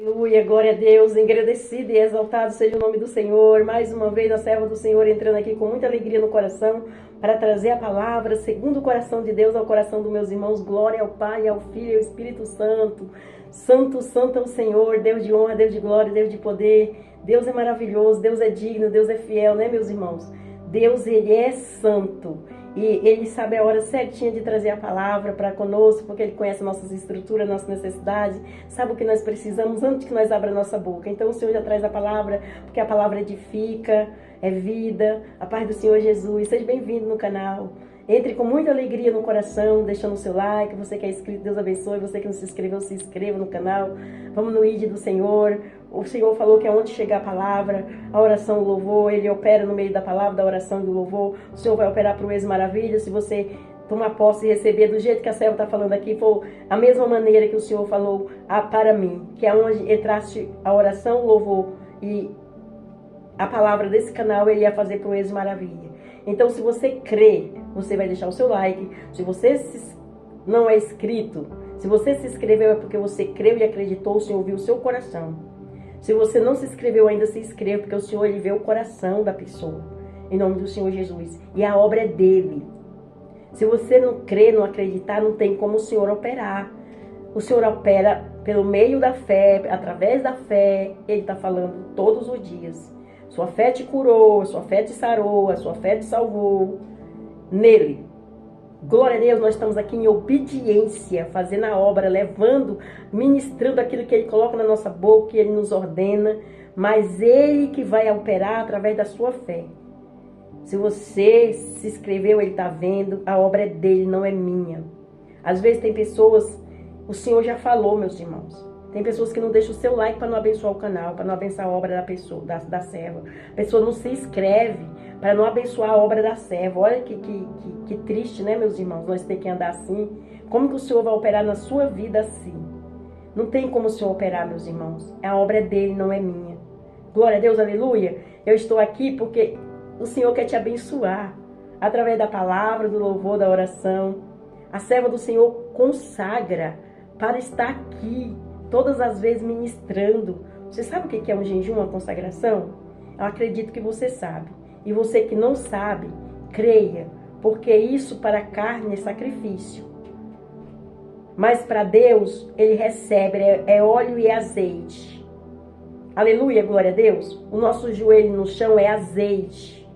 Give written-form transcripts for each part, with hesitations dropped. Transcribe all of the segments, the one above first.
Aleluia, glória a Deus, engrandecido e exaltado seja o nome do Senhor. Mais uma vez a serva do Senhor entrando aqui com muita alegria no coração para trazer a palavra segundo o coração de Deus ao coração dos meus irmãos. Glória ao Pai, ao Filho e ao Espírito Santo. Santo, santo é o Senhor, Deus de honra, Deus de glória, Deus de poder. Deus é maravilhoso, Deus é digno, Deus é fiel, né, meus irmãos? Deus, Ele é santo. E Ele sabe a hora certinha de trazer a palavra para conosco, porque Ele conhece nossas estruturas, nossas necessidades, sabe o que nós precisamos antes que nós abra a nossa boca. Então o Senhor já traz a palavra, porque a palavra edifica, é vida. A paz do Senhor Jesus. Seja bem-vindo no canal. Entre com muita alegria no coração, deixando o seu like. Você que é inscrito, Deus abençoe. Você que não se inscreveu, se inscreva no canal. Vamos no ID do Senhor. O Senhor falou que é onde chegar a palavra, a oração, o louvor, Ele opera no meio da palavra, da oração e do louvor. O Senhor vai operar por vezes maravilhas. Se você tomar posse e receber do jeito que a serva está falando aqui, for a mesma maneira que o Senhor falou para mim, que é onde entrasse a oração, o louvor e a palavra desse canal, Ele ia fazer por vezes maravilha. Então, se você crê, você vai deixar o seu like. Se você não é inscrito, se você se inscreveu é porque você creu e acreditou, o Senhor ouviu o seu coração. Se você não se inscreveu ainda, se inscreva, porque o Senhor, Ele vê o coração da pessoa. Em nome do Senhor Jesus. E a obra é dEle. Se você não crê, não acreditar, não tem como o Senhor operar. O Senhor opera pelo meio da fé, através da fé. Ele está falando todos os dias. Sua fé te curou, sua fé te sarou, a sua fé te salvou. Nele. Glória a Deus, nós estamos aqui em obediência, fazendo a obra, levando, ministrando aquilo que Ele coloca na nossa boca, que Ele nos ordena, mas Ele que vai operar através da sua fé. Se você se inscreveu, Ele está vendo, a obra é dEle, não é minha. Às vezes tem pessoas, o Senhor já falou, meus irmãos, tem pessoas que não deixam o seu like para não abençoar o canal, para não abençoar a obra da pessoa, da serva. A pessoa não se inscreve para não abençoar a obra da serva. Olha que triste, né, meus irmãos? Nós temos que andar assim. Como que o Senhor vai operar na sua vida assim? Não tem como o Senhor operar, meus irmãos. A obra é dEle, não é minha. Glória a Deus, aleluia. Eu estou aqui porque o Senhor quer te abençoar. Através da palavra, do louvor, da oração. A serva do Senhor consagra para estar aqui todas as vezes ministrando. Você sabe o que é um jejum, uma consagração? Eu acredito que você sabe. E você que não sabe, creia, porque isso para a carne é sacrifício. Mas para Deus, Ele recebe, é óleo e azeite. Aleluia, glória a Deus. O nosso joelho no chão é azeite.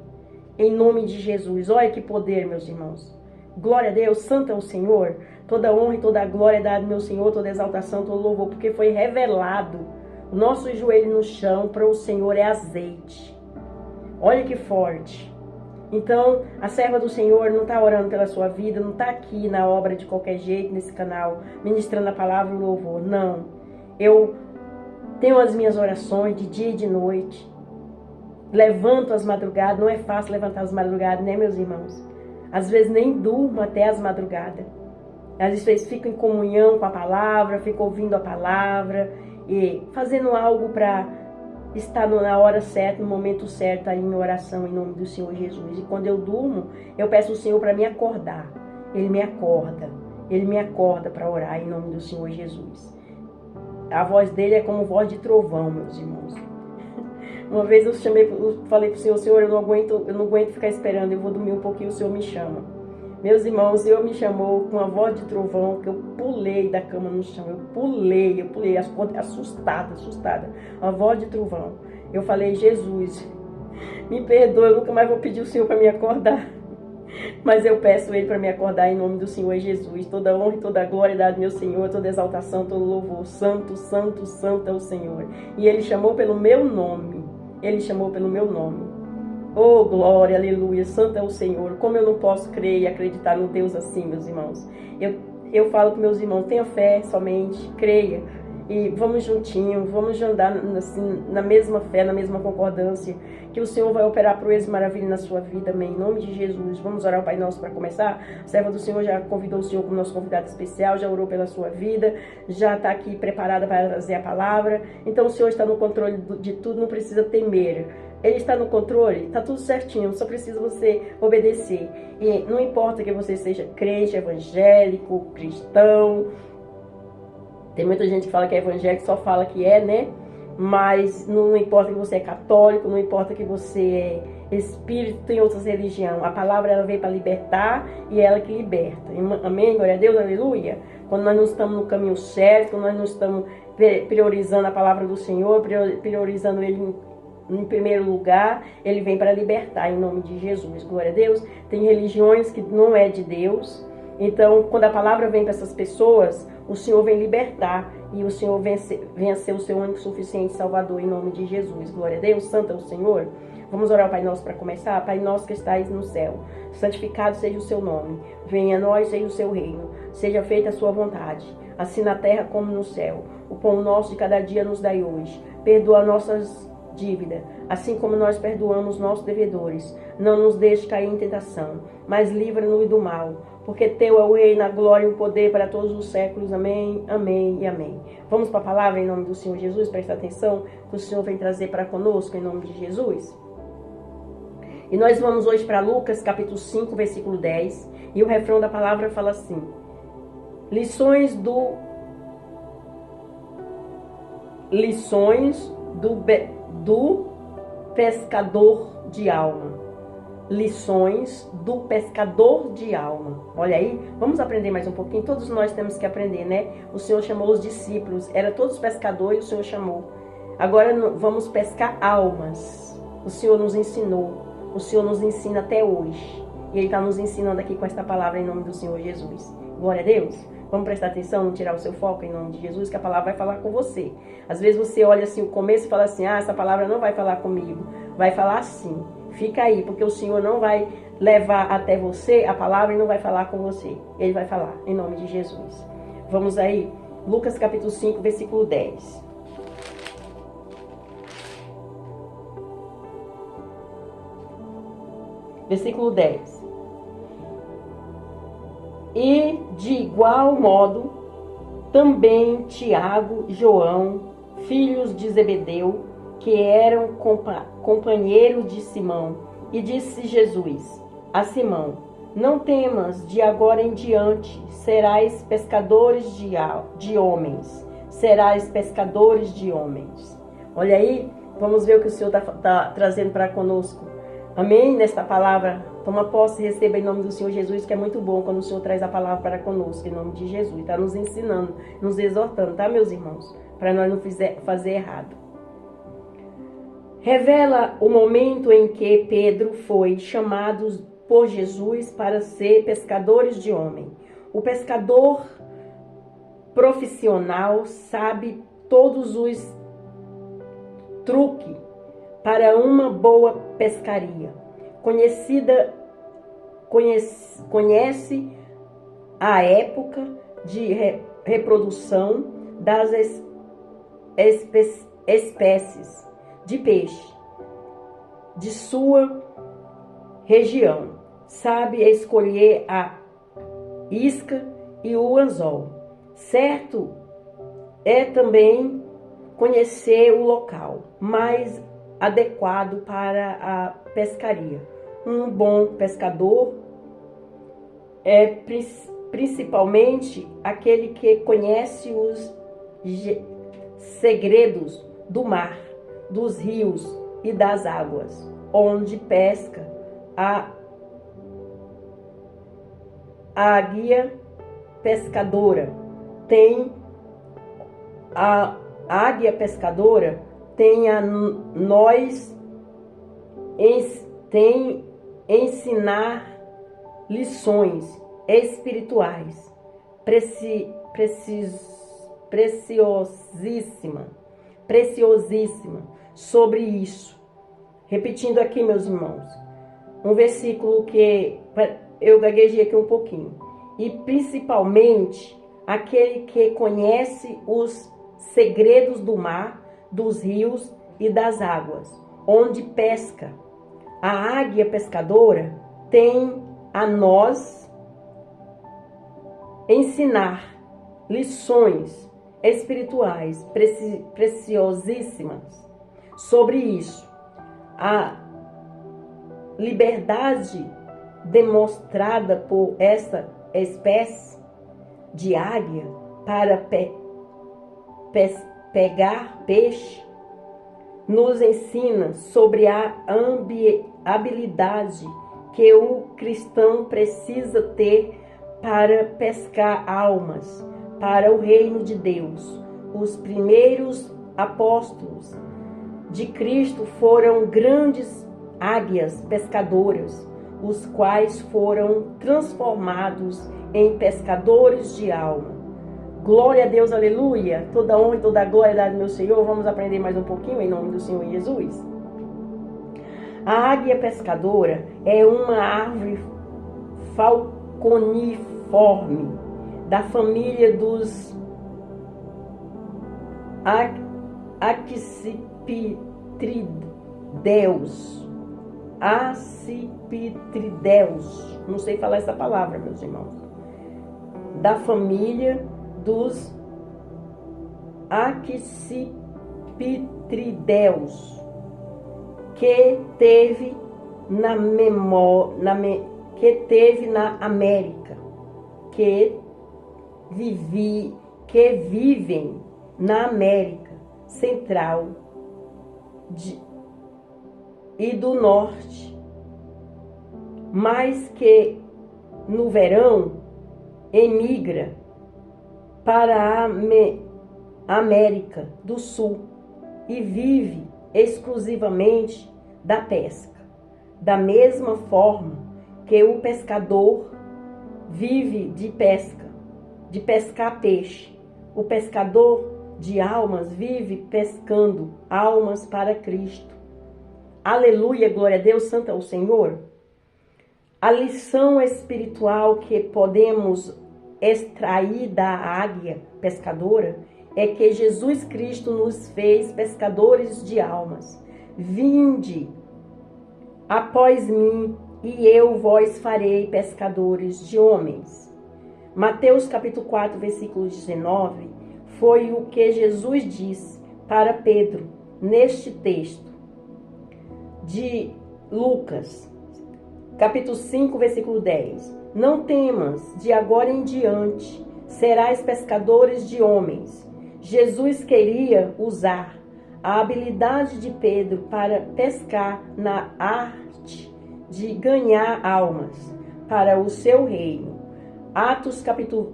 Em nome de Jesus. Olha que poder, meus irmãos. Glória a Deus, santo é o Senhor. Toda honra e toda glória é dada ao meu Senhor, toda exaltação, todo louvor, porque foi revelado. O nosso joelho no chão para o Senhor é azeite. Olha que forte. Então, a serva do Senhor não está orando pela sua vida, não está aqui na obra de qualquer jeito, nesse canal, ministrando a palavra e o louvor. Não. Eu tenho as minhas orações de dia e de noite. Levanto as madrugadas. Não é fácil levantar as madrugadas, né, meus irmãos? Às vezes nem durmo até as madrugadas. Às vezes fico em comunhão com a palavra, fico ouvindo a palavra e fazendo algo para estar na hora certa, no momento certo, aí em oração, em nome do Senhor Jesus. E quando eu durmo, eu peço ao Senhor para me acordar. Ele me acorda para orar em nome do Senhor Jesus. A voz dele é como voz de trovão, meus irmãos. Uma vez eu falei para o Senhor, Senhor, eu não aguento ficar esperando, eu vou dormir um pouquinho, o Senhor me chama. Meus irmãos, o Senhor me chamou com uma voz de trovão, que eu pulei da cama no chão, eu pulei, assustada, uma voz de trovão. Eu falei, Jesus, me perdoa, eu nunca mais vou pedir o Senhor para me acordar. Mas eu peço Ele para me acordar em nome do Senhor Jesus. Toda honra e toda glória dada ao meu Senhor, toda exaltação, todo louvor. Santo, santo, santo é o Senhor. E Ele chamou pelo meu nome. Ele chamou pelo meu nome. Oh, glória, aleluia, santo é o Senhor. Como eu não posso crer e acreditar num Deus assim, meus irmãos. Eu falo para meus irmãos, tenha fé somente, creia. E vamos juntinho, vamos andar assim, na mesma fé, na mesma concordância. Que o Senhor vai operar proezas e maravilhas na sua vida, amém. Em nome de Jesus, vamos orar ao Pai Nosso para começar. A serva do Senhor já convidou o Senhor como nosso convidado especial, já orou pela sua vida, já está aqui preparada para trazer a palavra. Então o Senhor está no controle de tudo, não precisa temer. Ele está no controle, está tudo certinho, só precisa você obedecer. E não importa que você seja crente, evangélico, cristão, Tem muita gente que fala que é evangélico, só fala que é, né? Mas não importa que você é católico, não importa que você é espírita em outras religiões. A palavra ela veio para libertar e é ela que liberta. Amém? Glória a Deus, aleluia. Quando nós não estamos no caminho certo, quando nós não estamos priorizando a palavra do Senhor, priorizando Ele em primeiro lugar, Ele vem para libertar em nome de Jesus. Glória a Deus. Tem religiões que não é de Deus. Então, quando a palavra vem para essas pessoas, o Senhor vem libertar e o Senhor vem a ser o seu único suficiente Salvador em nome de Jesus. Glória a Deus, santo é o Senhor. Vamos orar ao Pai Nosso para começar? Pai Nosso que estais no céu, santificado seja o seu nome. Venha a nós, seja o seu reino. Seja feita a sua vontade, assim na terra como no céu. O pão nosso de cada dia nos dai hoje. Perdoa nossas dívidas, assim como nós perdoamos nossos devedores. Não nos deixe cair em tentação, mas livra-nos do mal. Porque teu é o reino, a glória e o poder para todos os séculos. Amém, amém e amém. Vamos para a palavra em nome do Senhor Jesus. Presta atenção que o Senhor vem trazer para conosco em nome de Jesus. E nós vamos hoje para Lucas capítulo 5, versículo 10. E o refrão da palavra fala assim: Lições do pescador de alma. Lições do pescador de alma. Olha aí, vamos aprender mais um pouquinho. Todos nós temos que aprender, né? O Senhor chamou os discípulos, era todos pescadores e o Senhor chamou. Agora vamos pescar almas. O Senhor nos ensinou, o Senhor nos ensina até hoje. E Ele está nos ensinando aqui com esta palavra em nome do Senhor Jesus. Glória a Deus. Vamos prestar atenção, não tirar o seu foco em nome de Jesus, que a palavra vai falar com você. Às vezes você olha assim o começo e fala assim: ah, essa palavra não vai falar comigo. Vai falar sim. Fica aí, porque o Senhor não vai levar até você a palavra e não vai falar com você. Ele vai falar, em nome de Jesus. Vamos aí, Lucas capítulo 5, versículo 10. Versículo 10. E de igual modo, também Tiago e João, filhos de Zebedeu, que eram companheiros de Simão, e disse Jesus a Simão: não temas, de agora em diante serás pescadores de homens. Serás pescadores de homens. Olha aí, vamos ver o que o Senhor está trazendo para conosco. Amém? Nesta palavra, toma posse e receba em nome do Senhor Jesus, que é muito bom quando o Senhor traz a palavra para conosco, em nome de Jesus. Está nos ensinando, nos exortando, tá, meus irmãos? Para nós não fazer errado. Revela o momento em que Pedro foi chamado por Jesus para ser pescadores de homem. O pescador profissional sabe todos os truques para uma boa pescaria. Conhece a época de reprodução das espécies de peixe de sua região. Sabe escolher a isca e o anzol. Certo é também conhecer o local mais adequado para a pescaria. Um bom pescador é principalmente aquele que conhece os segredos do mar, dos rios e das águas, onde pesca. A águia pescadora tem a nós tem ensinar lições espirituais preciosíssima sobre isso. Repetindo aqui, meus irmãos, um versículo que eu gaguejei aqui um pouquinho. E principalmente aquele que conhece os segredos do mar, dos rios e das águas, onde pesca. A águia pescadora tem a nós ensinar lições espirituais preciosíssimas sobre isso. A liberdade demonstrada por essa espécie de águia pegar peixe, nos ensina sobre a habilidade que o cristão precisa ter para pescar almas para o reino de Deus. Os primeiros apóstolos de Cristo foram grandes águias pescadoras, os quais foram transformados em pescadores de alma. Glória a Deus, aleluia! Toda honra e toda glória dada ao meu Senhor. Vamos aprender mais um pouquinho em nome do Senhor Jesus. A águia pescadora é uma árvore falconiforme da família dos Accipitrideus. Accipitrideus. Não sei falar essa palavra, meus irmãos. Da família dos Accipitrideus, que teve na América, que vivem na América Central e do Norte, mas que no verão emigra para a América do Sul e vive exclusivamente da pesca. Da mesma forma que o pescador vive de pescar peixe, o pescador de almas vive pescando almas para Cristo. Aleluia, glória a Deus, santo é o Senhor. A lição espiritual que podemos extrair da águia pescadora é que Jesus Cristo nos fez pescadores de almas. Vinde após mim, e eu vos farei pescadores de homens. Mateus capítulo 4, versículo 19, foi o que Jesus disse para Pedro neste texto de Lucas, capítulo 5, versículo 10. Não temas, de agora em diante serás pescadores de homens. Jesus queria usar a habilidade de Pedro para pescar na arte de ganhar almas para o seu reino. Atos capítulo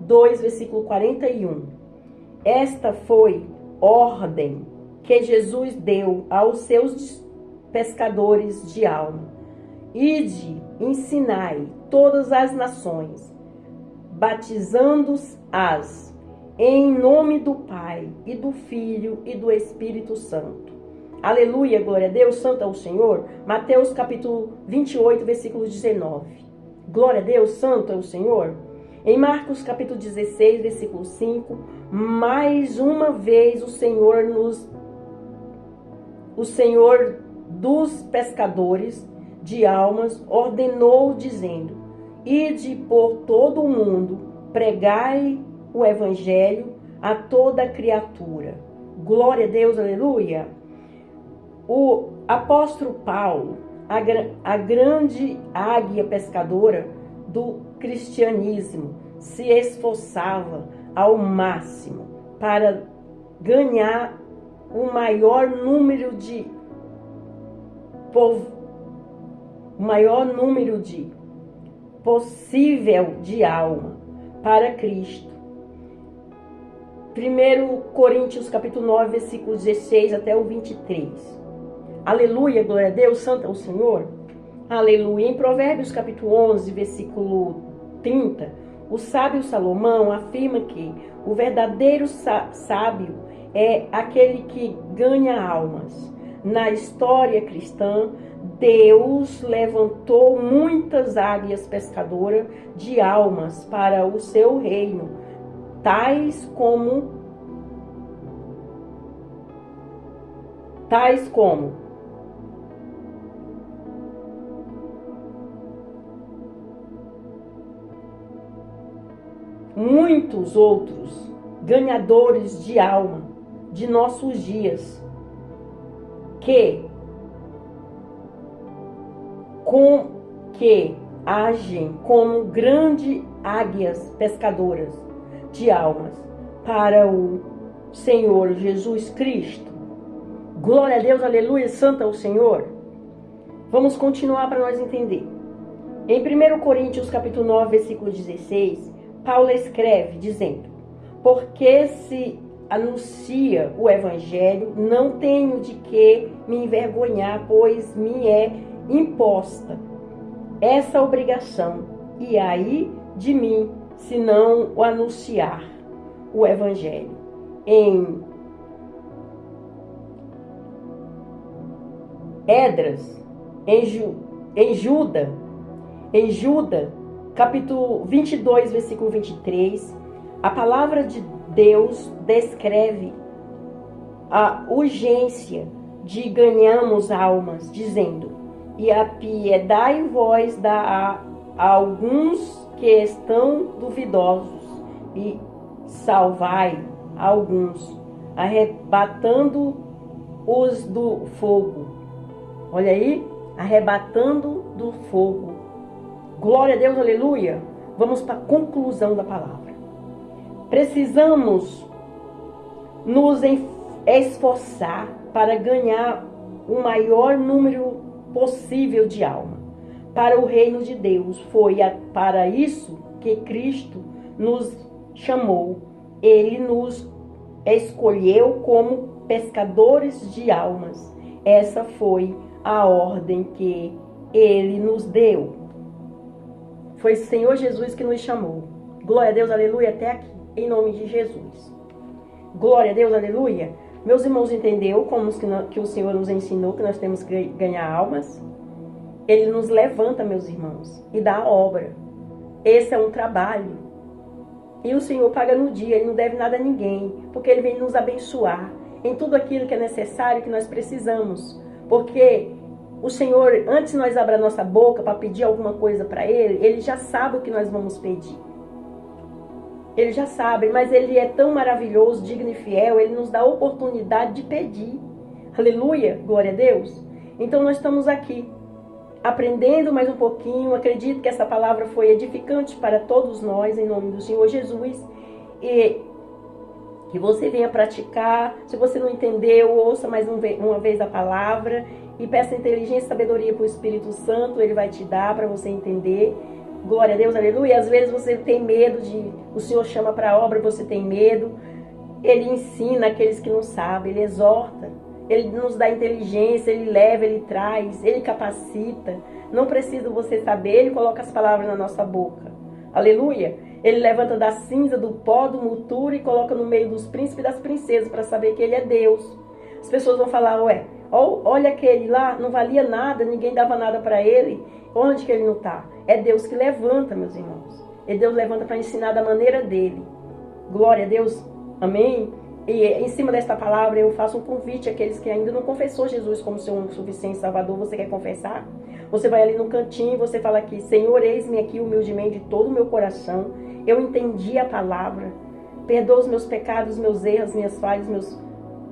2, versículo 41. Esta foi ordem que Jesus deu aos seus pescadores de alma. Ide, ensinai todas as nações, batizando-as em nome do Pai, e do Filho, e do Espírito Santo. Aleluia, glória a Deus, santo é o Senhor. Mateus capítulo 28, versículo 19. Glória a Deus, santo é o Senhor. Em Marcos capítulo 16, versículo 5, mais uma vez o Senhor dos pescadores de almas ordenou, dizendo: ide por todo o mundo, pregai o evangelho a toda criatura. Glória a Deus, aleluia. O apóstolo Paulo, a grande águia pescadora do cristianismo, se esforçava ao máximo para ganhar o maior número possível de alma para Cristo. 1 Coríntios capítulo 9, versículo 16 até o 23. Aleluia, glória a Deus, santo é o Senhor. Aleluia. Em Provérbios capítulo 11, versículo 30, o sábio Salomão afirma que o verdadeiro sábio é aquele que ganha almas. Na história cristã, Deus levantou muitas águias pescadoras de almas para o seu reino, tais como muitos outros ganhadores de alma de nossos dias, que agem como grandes águias pescadoras de almas para o Senhor Jesus Cristo. Glória a Deus, aleluia, santo é o Senhor. Vamos continuar para nós entender. Em 1 Coríntios capítulo 9, versículo 16, Paulo escreve dizendo: porque se anuncia o evangelho, não tenho de que me envergonhar, pois me é imposta essa obrigação, e aí de mim, se não o anunciar o evangelho. Em Esdras, em Juda, capítulo 22, versículo 23, a palavra de Deus descreve a urgência de ganharmos almas, dizendo: e apiedai-vos a alguns que estão duvidosos, e salvai alguns, arrebatando-os do fogo. Olha aí, arrebatando do fogo. Glória a Deus, aleluia. Vamos para a conclusão da palavra. Precisamos nos esforçar para ganhar o maior número possível de alma para o reino de Deus. Foi para isso que Cristo nos chamou. Ele nos escolheu como pescadores de almas. Essa foi a ordem que Ele nos deu. Foi o Senhor Jesus que nos chamou. Glória a Deus, aleluia, até aqui, em nome de Jesus. Glória a Deus, aleluia. Meus irmãos, entendeu como que o Senhor nos ensinou que nós temos que ganhar almas? Ele nos levanta, meus irmãos, e dá a obra. Esse é um trabalho. E o Senhor paga no dia, Ele não deve nada a ninguém, porque Ele vem nos abençoar em tudo aquilo que é necessário, que nós precisamos. Porque o Senhor, antes de nós abrir a nossa boca para pedir alguma coisa para Ele, Ele já sabe o que nós vamos pedir. Ele já sabe, mas Ele é tão maravilhoso, digno e fiel, Ele nos dá a oportunidade de pedir. Aleluia, glória a Deus. Então nós estamos aqui, aprendendo mais um pouquinho. Acredito que essa palavra foi edificante para todos nós, em nome do Senhor Jesus. E que você venha praticar. Se você não entendeu, ouça mais uma vez a palavra e peça inteligência e sabedoria para o Espírito Santo. Ele vai te dar para você entender. Glória a Deus, aleluia. Às vezes você tem medo o Senhor chama para a obra, você tem medo. Ele ensina aqueles que não sabem, Ele exorta, Ele nos dá inteligência, Ele leva, Ele traz, Ele capacita. Não precisa você saber, Ele coloca as palavras na nossa boca. Aleluia. Ele levanta da cinza, do pó, do monturo e coloca no meio dos príncipes e das princesas para saber que Ele é Deus. As pessoas vão falar: ué, olha aquele lá, não valia nada, ninguém dava nada para ele. Onde que ele não está? É Deus que levanta, meus irmãos. E Deus levanta para ensinar da maneira dele. Glória a Deus. Amém? E em cima desta palavra eu faço um convite àqueles que ainda não confessou Jesus como seu único suficiente Salvador. Você quer confessar? Você vai ali no cantinho e você fala aqui: Senhor, eis-me aqui humildemente de todo o meu coração. Eu entendi a palavra. Perdoa os meus pecados, meus erros, minhas falhas,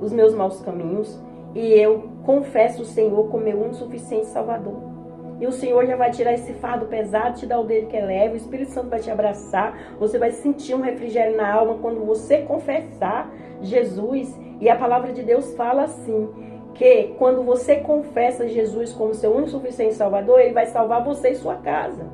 os meus maus caminhos. E eu confesso o Senhor como meu único suficiente Salvador. E o Senhor já vai tirar esse fardo pesado, te dar o dele que é leve. O Espírito Santo vai te abraçar. Você vai sentir um refrigério na alma quando você confessar Jesus. E a palavra de Deus fala assim, que quando você confessa Jesus como seu único suficiente Salvador, Ele vai salvar você e sua casa.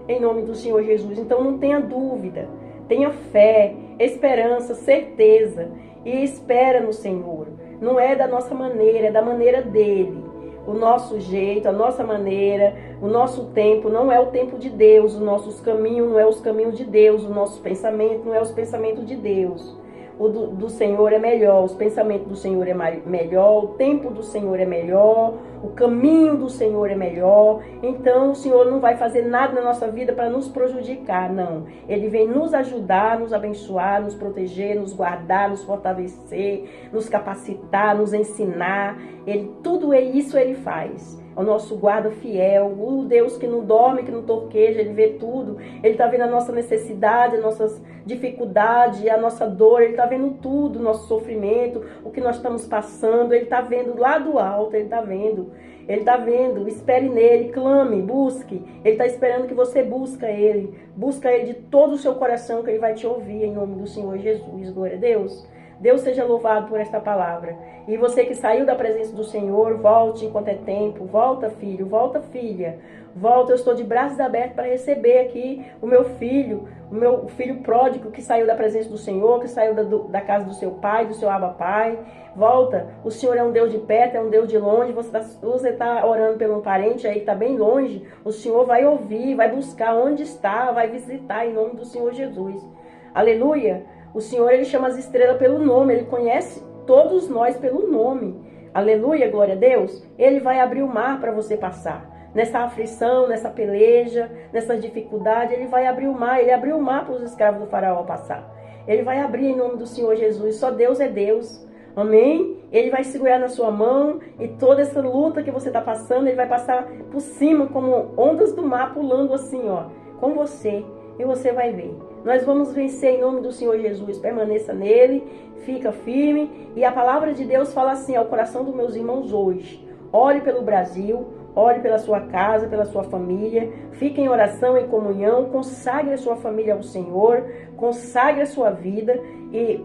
Em nome do Senhor Jesus. Então não tenha dúvida. Tenha fé, esperança, certeza. E espera no Senhor. Não é da nossa maneira, é da maneira dEle. O nosso jeito, a nossa maneira, o nosso tempo não é o tempo de Deus. Os nossos caminhos não é os caminhos de Deus. O nosso pensamento não é os pensamentos de Deus. O do Senhor é melhor, os pensamentos do Senhor é melhor, o tempo do Senhor é melhor, o caminho do Senhor é melhor. Então o Senhor não vai fazer nada na nossa vida para nos prejudicar, não. Ele vem nos ajudar, nos abençoar, nos proteger, nos guardar, nos fortalecer, nos capacitar, nos ensinar. Tudo isso Ele faz. É o nosso guarda fiel, o Deus que não dorme, que não torqueja, Ele vê tudo. Ele está vendo a nossa necessidade, as nossas dificuldades, a nossa dor. Ele está vendo tudo, o nosso sofrimento, o que nós estamos passando. Ele está vendo lá do alto, Ele está vendo. Ele está vendo, espere nele, clame, busque. Ele está esperando que você busque Ele. Busca Ele de todo o seu coração, que Ele vai te ouvir, em nome do Senhor Jesus. Glória a Deus. Deus seja louvado por esta palavra. E você que saiu da presença do Senhor, volte enquanto é tempo. Volta, filho, volta, filha. Volta, eu estou de braços abertos para receber aqui o meu filho pródigo que saiu da presença do Senhor, que saiu da casa do seu pai, do seu Abba Pai. Volta, o Senhor é um Deus de perto, é um Deus de longe. Você está orando pelo um parente aí que está bem longe, o Senhor vai ouvir, vai buscar onde está, vai visitar em nome do Senhor Jesus. Aleluia! O Senhor, Ele chama as estrelas pelo nome, Ele conhece todos nós pelo nome. Aleluia, glória a Deus. Ele vai abrir o mar para você passar. Nessa aflição, nessa peleja, nessa dificuldade, Ele vai abrir o mar. Ele abriu o mar para os escravos do faraó passar. Ele vai abrir em nome do Senhor Jesus. Só Deus é Deus. Amém? Ele vai segurar na sua mão e toda essa luta que você está passando, Ele vai passar por cima como ondas do mar pulando assim, ó, com você. E você vai ver. Nós vamos vencer em nome do Senhor Jesus. Permaneça nele, fica firme. E a palavra de Deus fala assim ao coração dos meus irmãos hoje. Ore pelo Brasil, ore pela sua casa, pela sua família. Fique em oração, em comunhão. Consagre a sua família ao Senhor. Consagre a sua vida. E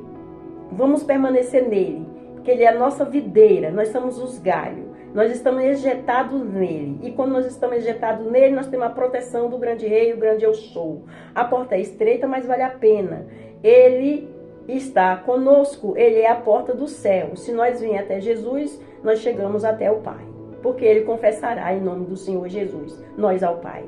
vamos permanecer nele. Porque ele é a nossa videira. Nós somos os galhos. Nós estamos ejetados nele. E quando nós estamos ejetados nele, nós temos a proteção do grande rei, o grande eu sou. A porta é estreita, mas vale a pena. Ele está conosco. Ele é a porta do céu. Se nós virmos até Jesus, nós chegamos até o Pai. Porque ele confessará em nome do Senhor Jesus, nós ao Pai.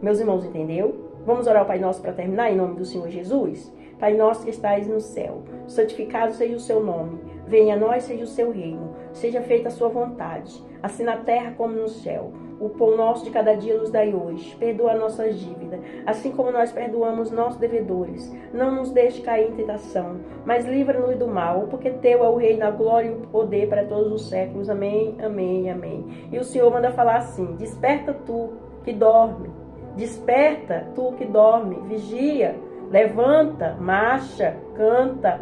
Meus irmãos, entendeu? Vamos orar ao Pai Nosso para terminar em nome do Senhor Jesus? Pai nosso que estais no céu, santificado seja o seu nome. Venha a nós, seja o seu reino. Seja feita a sua vontade, assim na terra como no céu. O pão nosso de cada dia nos dai hoje. Perdoa nossas dívidas, assim como nós perdoamos nossos devedores. Não nos deixe cair em tentação, mas livra-nos do mal, porque teu é o reino, a glória e o poder para todos os séculos. Amém, amém, amém. E o Senhor manda falar assim: desperta tu que dorme. Desperta tu que dorme, vigia, levanta, marcha, canta.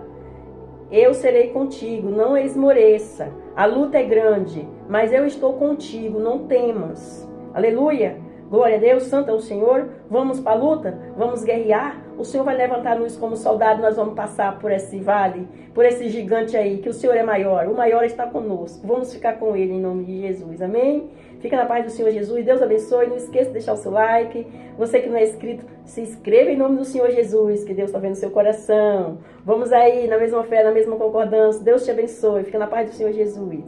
Eu serei contigo, não esmoreça. A luta é grande, mas eu estou contigo, não temas. Aleluia! Glória a Deus, santo é o Senhor. Vamos para a luta, vamos guerrear. O Senhor vai levantar-nos como soldado, nós vamos passar por esse vale, por esse gigante aí, que o Senhor é maior. O maior está conosco. Vamos ficar com ele em nome de Jesus. Amém? Fica na paz do Senhor Jesus. Deus abençoe. Não esqueça de deixar o seu like. Você que não é inscrito, se inscreva em nome do Senhor Jesus, que Deus está vendo o seu coração. Vamos aí, na mesma fé, na mesma concordância. Deus te abençoe. Fica na paz do Senhor Jesus.